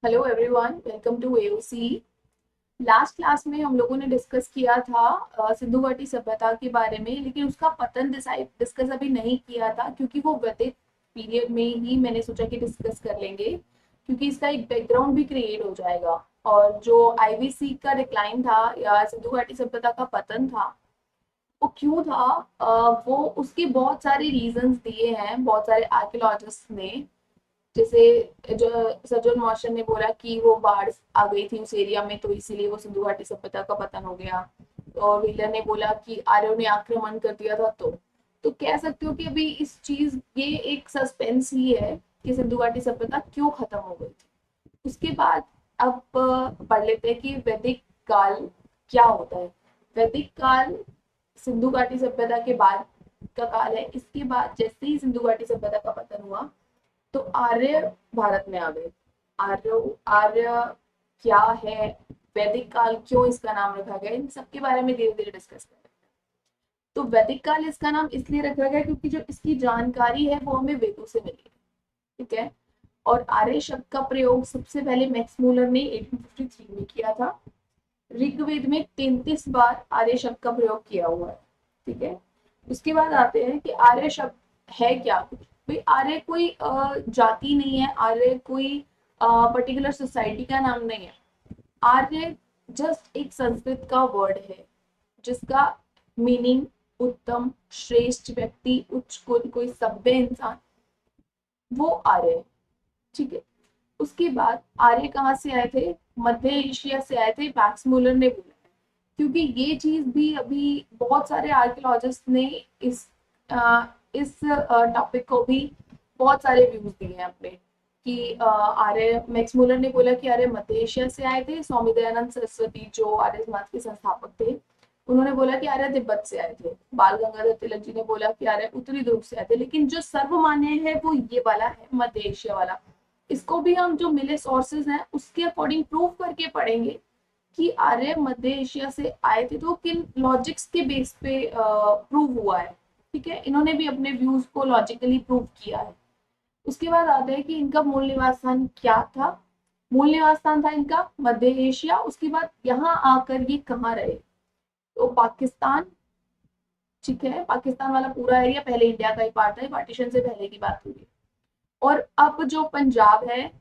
Hello everyone, welcome to AOC. Last class में हम लोगों ने डिस्कस किया था सिंधु घाटी सभ्यता के बारे में, लेकिन उसका पतन डिस्कस अभी नहीं किया था क्योंकि वो वैदिक पीरियड में ही मैंने सोचा कि डिस्कस कर लेंगे, क्योंकि इसका एक बैकग्राउंड भी क्रिएट हो जाएगा। और जो आईवीसी का डिक्लाइन था या सिंधु घाटी सभ्यता का पतन था, वो क्यों था? वो उसके बहुत सारे रीजंस दिए हैं बहुत सारे आर्कियोलॉजिस्ट ने। जैसे जो सज्जन मॉशन ने बोला कि वो बाढ़ आ गई थी उस एरिया में, तो इसीलिए वो सिंधु घाटी सभ्यता का पतन हो गया। और व्हीलर ने बोला कि आर्यों ने आक्रमण कर दिया था। तो कह सकते हो कि अभी इस चीज ये एक सस्पेंस ही है कि सिंधु घाटी सभ्यता क्यों खत्म हो गई थी। उसके बाद अब पढ़ लेते हैं कि वैदिक काल क्या होता है। वैदिक काल सिंधु घाटी सभ्यता के बाद का काल है। इसके बाद जैसे ही सिंधु घाटी सभ्यता का पतन हुआ, तो आर्य भारत में आ गए। आर्य आर्य क्या है, वैदिक काल क्यों इसका नाम रखा गया, इन सब के बारे में धीरे धीरे डिस्कस करें। तो वैदिक काल इसका नाम इसलिए रखा गया क्योंकि जो इसकी जानकारी है वो हमें वेदों से मिली है। ठीक है। और आर्य शब्द का प्रयोग सबसे पहले मैक्स मूलर ने 1853 में किया था। ऋग्वेद में 33 बार आर्य शब्द का प्रयोग किया हुआ है। ठीक है। उसके बाद आते हैं कि आर्य शब्द है क्या कुछ। भाई आर्य कोई जाति नहीं है, आर्य कोई पर्टिकुलर सोसाइटी का नाम नहीं है। आर्य जस्ट एक संस्कृत का वर्ड है जिसका मीनिंग उत्तम, श्रेष्ठ व्यक्ति, उच्च कुल, कोई सभ्य इंसान, वो आर्य है। ठीक है। उसके बाद आर्य कहाँ से आए थे? मध्य एशिया से आए थे, मैक्स मुलर ने बोला। क्योंकि ये चीज भी अभी बहुत सारे आर्कियोलॉजिस्ट ने इस इस टॉपिक को भी बहुत सारे व्यूज दिए हैं अपने, कि आर्य मैक्स मुलर ने बोला कि आर्य मध्य एशिया से आए थे। स्वामी दयानंद सरस्वती जो आर्य समाज के संस्थापक थे, उन्होंने बोला कि आर्य तिब्बत से आए थे। बाल गंगाधर तिलक जी ने बोला कि आर्य उत्तरी ध्रुव से आए थे। लेकिन जो सर्वमान्य है वो ये वाला है, मध्य एशिया वाला। इसको भी हम जो मिले सोर्सेज हैं उसके अकॉर्डिंग प्रूव करके पढ़ेंगे कि आर्य मध्य एशिया से आए थे, तो किन लॉजिक्स के बेस पे प्रूव हुआ है। ठीक है। इन्होंने भी अपने व्यूज को लॉजिकली प्रूव किया है। उसके बाद आता है कि इनका मूल निवास स्थान क्या था। मूल निवास स्थान था इनका मध्य एशिया। उसके बाद यहाँ आकर ये कहाँ रहे? तो पाकिस्तान। ठीक है। पाकिस्तान वाला पूरा एरिया पहले इंडिया का ही पार्ट है, पार्टीशन से पहले की बात हुई है। और अब जो पंजाब है,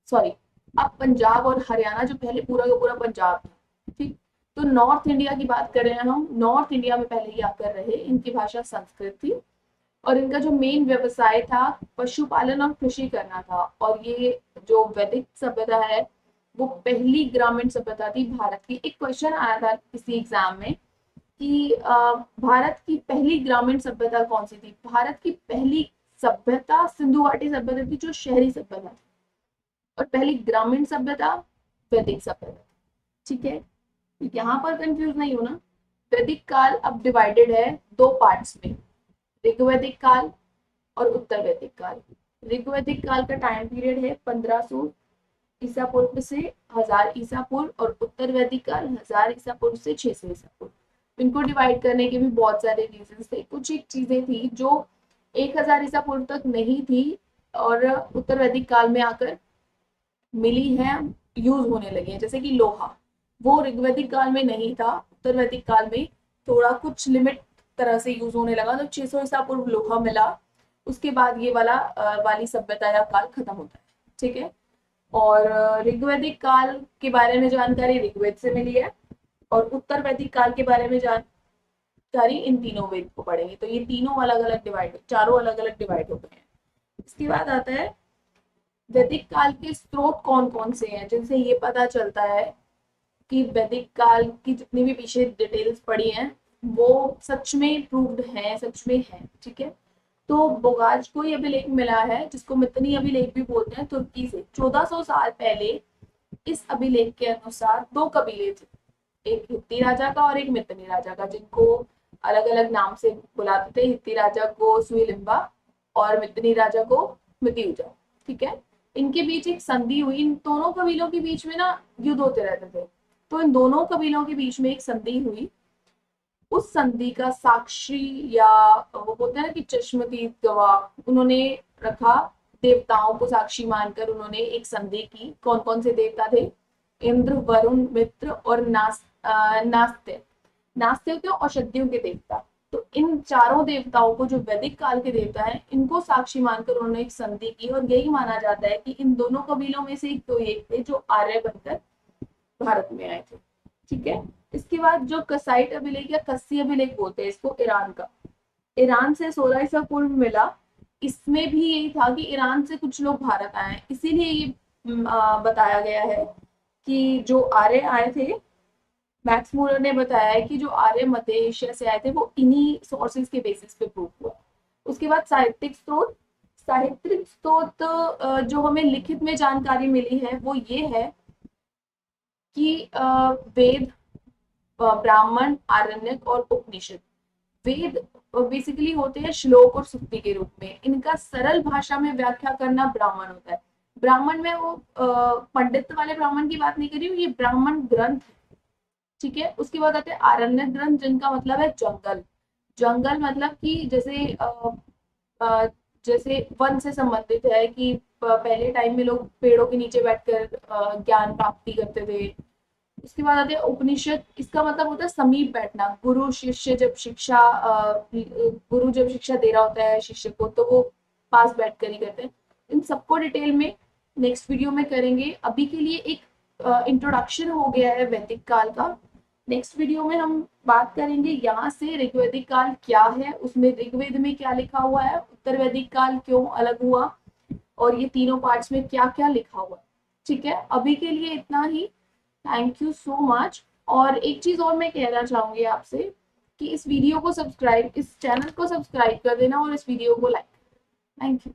सॉरी, अब पंजाब और हरियाणा, जो पहले पूरा का पूरा पंजाब था। ठीक। तो नॉर्थ इंडिया की बात कर रहे हैं हम, नॉर्थ इंडिया में पहले ही आकर रहे। इनकी भाषा संस्कृत थी और इनका जो मेन व्यवसाय था पशुपालन और कृषि करना था। और ये जो वैदिक सभ्यता है वो पहली ग्रामीण सभ्यता थी भारत की। एक क्वेश्चन आया था किसी एग्जाम में कि भारत की पहली ग्रामीण सभ्यता कौन सी थी? भारत की पहली सभ्यता सिंधु घाटी सभ्यता थी, जो शहरी सभ्यता थी। और पहली ग्रामीण सभ्यता वैदिक सभ्यता। ठीक है। यहाँ पर कंफ्यूज नहीं होना। वैदिक काल अब डिवाइडेड है दो पार्ट्स में, ऋग्वैदिक काल और उत्तर वैदिक काल। ऋग्वैदिक काल का टाइम पीरियड है 1500 ईसा पूर्व से 1000 ईसा पूर्व, और उत्तर वैदिक काल 1000 ईसा पूर्व से 600 ईसा पूर्व। इनको डिवाइड करने के भी बहुत सारे रीजन थे। कुछ एक चीजें थी जो 1000 ईसा पूर्व तक नहीं थी और उत्तर वैदिक काल में आकर मिली है, यूज होने लगी है। जैसे कि लोहा, वो ऋग्वैदिक काल में नहीं था, उत्तर वैदिक काल में थोड़ा कुछ लिमिट तरह से यूज होने लगा। तो 600 ईसा पूर्व लोहा मिला। उसके बाद ये वाली सभ्यता या काल खत्म होता है। ठीक है। और ऋग्वैदिक काल के बारे में जानकारी ऋग्वेद से मिली है, और उत्तर वैदिक काल के बारे में जानकारी इन तीनों वेद को पढ़ेंगे। तो ये तीनों अलग अलग डिवाइड, चारों अलग अलग डिवाइड हो गए हैं। इसके बाद आता है वैदिक काल के स्रोत कौन कौन से हैं, जिनसे ये पता चलता है कि वैदिक काल की जितनी भी पीछे डिटेल्स पड़ी हैं वो सच में प्रूव्ड हैं, सच में है। ठीक है। तो बोगाज को ये अभिलेख मिला है जिसको मितनी अभिलेख भी बोलते हैं, तुर्की से 1400 साल पहले। इस अभिलेख के अनुसार दो कबीले थे, एक हित्ती राजा का और एक मितनी राजा का, जिनको अलग अलग नाम से बुलाते थे। हित्ती राजा को सुइलिम्बा और मितनी राजा को मितिउजा। ठीक है। इनके बीच एक संधि हुई। इन दोनों कबीलों के बीच में ना युद्ध होते रहते थे। तो इन दोनों कबीलों के बीच में एक संधि हुई। उस संधि का साक्षी या वो बोलते हैं ना कि चश्मदीद गवाह उन्होंने रखा देवताओं को साक्षी मानकर उन्होंने एक संधि की। कौन कौन से देवता थे? इंद्र, वरुण, मित्र और नास्त्य। नास्त्य होते हैं औषधियों के देवता। तो इन चारों देवताओं को, जो वैदिक काल के देवता हैं, इनको साक्षी मानकर उन्होंने एक संधि की, और यही माना जाता है कि इन दोनों कबीलों में से एक तो एक थे जो आर्य बनकर भारत में आए थे। ठीक है। इसके बाद जो कसाइट अभिलेख या कस्सी अभिलेख बोलते हैं इसको, ईरान का, ईरान से 16 ईसा पूर्व मिला। इसमें भी यही था कि ईरान से कुछ लोग भारत आए, इसीलिए ये बताया गया है कि जो आर्य आए थे, मैक्स मूलर ने बताया है कि जो आर्य मध्य एशिया से आए थे वो इन्हीं सोर्सेज के बेसिस पे प्रूव हुआ। उसके बाद साहित्यिक स्रोत। साहित्यिक स्रोत जो हमें लिखित में जानकारी मिली है वो ये है कि वेद, ब्राह्मण, आरण्यक और उपनिषद। वेद बेसिकली होते हैं श्लोक और सुक्ति के रूप में। इनका सरल भाषा में व्याख्या करना ब्राह्मण होता है। ब्राह्मण में वो पंडित वाले ब्राह्मण की बात नहीं कर रही हूँ, ये ब्राह्मण ग्रंथ। ठीक है। उसके बाद आते हैं आरण्य ग्रंथ, जिनका मतलब है जंगल। जंगल मतलब कि जैसे वन से संबंधित है कि पहले टाइम में लोग पेड़ों के नीचे बैठकर ज्ञान प्राप्ति करते थे। उसके बाद आते हैं उपनिषद। इसका मतलब होता है समीप बैठना। गुरु जब शिक्षा दे रहा होता है शिष्य को, तो वो पास बैठ कर ही करते हैं। इन सबको डिटेल में नेक्स्ट वीडियो में करेंगे। अभी के लिए एक इंट्रोडक्शन हो गया है वैदिक काल का। नेक्स्ट वीडियो में हम बात करेंगे यहाँ से ऋग्वैदिक काल क्या है, उसमें ऋग्वेद में क्या लिखा हुआ है, उत्तर वैदिक काल क्यों अलग हुआ, और ये तीनों पार्ट्स में क्या क्या लिखा हुआ है। ठीक है। अभी के लिए इतना ही। Thank you so much. और एक चीज और मैं कहना चाहूंगी आपसे कि इस चैनल को सब्सक्राइब कर देना और इस वीडियो को लाइक। Thank you.